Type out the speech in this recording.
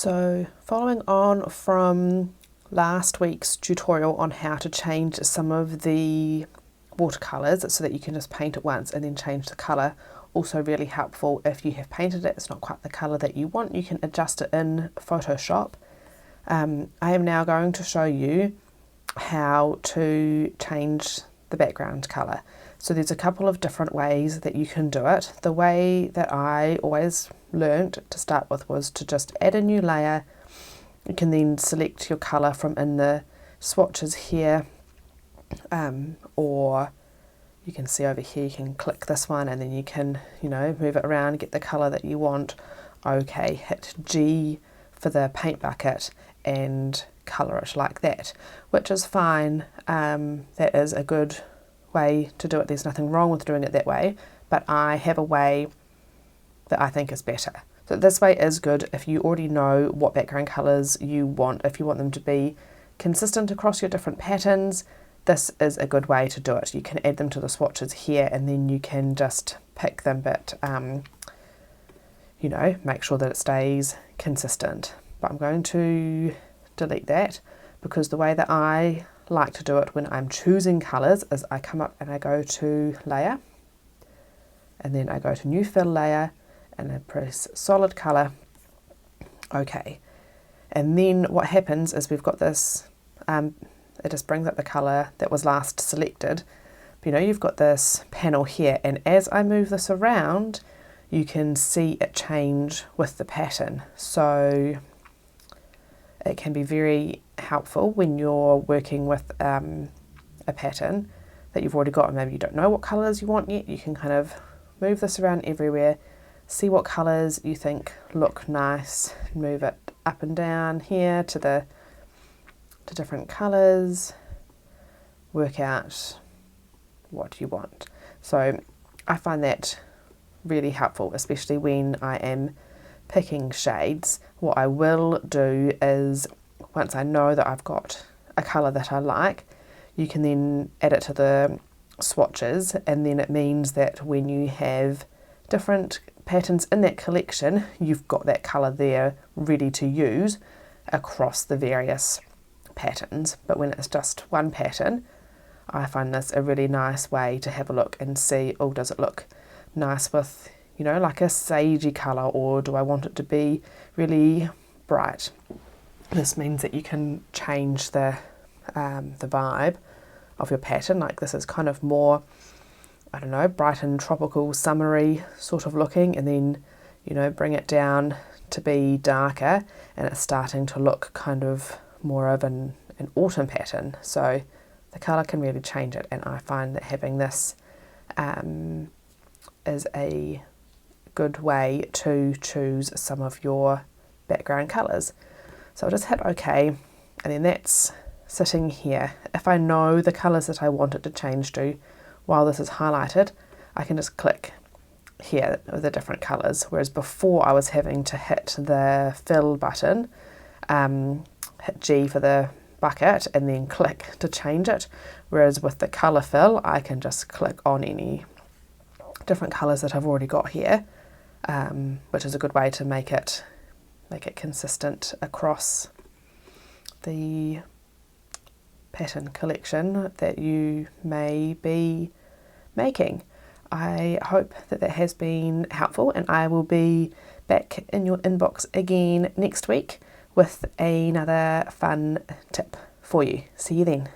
So following on from last week's tutorial on how to change some of the watercolours so that you can just paint it once and then change the colour, also really helpful if you have painted it, it's not quite the colour that you want, you can adjust it in Photoshop. I am now going to show you how to change the background colour. So there's a couple of different ways that you can do it. The way that I always learned to start with was to just add a new layer. You can then select your colour from in the swatches here, or you can see over here, you can click this one and then you can, move it around, get the colour that you want. Okay, hit G for the paint bucket and colour it like that, which is fine. That is a good way to do it. There's nothing wrong with doing it that way, but I have a way that I think is better. So this way is good if you already know what background colours you want. If you want them to be consistent across your different patterns, this is a good way to do it. You can add them to the swatches here and then you can just pick them, but make sure that it stays consistent. But I'm going to delete that because the way that I like to do it when I'm choosing colours is I come up and I go to layer and then I go to new fill layer and I press solid colour. Okay, and then what happens is we've got this, it just brings up the colour that was last selected. But, you've got this panel here, and as I move this around you can see it change with the pattern. So it can be very helpful when you're working with a pattern that you've already got and maybe you don't know what colours you want yet. You can kind of move this around everywhere, see what colours you think look nice, move it up and down here to different colours, work out what you want. So I find that really helpful, especially when I am picking shades. What I will do is, once I know that I've got a colour that I like, you can then add it to the swatches, and then it means that when you have different patterns in that collection, you've got that colour there ready to use across the various patterns. But when it's just one pattern, I find this a really nice way to have a look and see, oh, does it look nice with, like a sagey colour, or do I want it to be really bright? This means that you can change the vibe of your pattern. Like this is kind of more, I don't know, bright and tropical, summery sort of looking, and then, bring it down to be darker and it's starting to look kind of more of an autumn pattern. So the colour can really change it, and I find that having this is a good way to choose some of your background colours. So I'll just hit OK, and then that's sitting here. If I know the colours that I want it to change to while this is highlighted, I can just click here with the different colours, whereas before I was having to hit the fill button, hit G for the bucket and then click to change it, whereas with the colour fill I can just click on any different colours that I've already got here, which is a good way to make it consistent across the pattern collection that you may be making. I hope that has been helpful, and I will be back in your inbox again next week with another fun tip for you. See you then.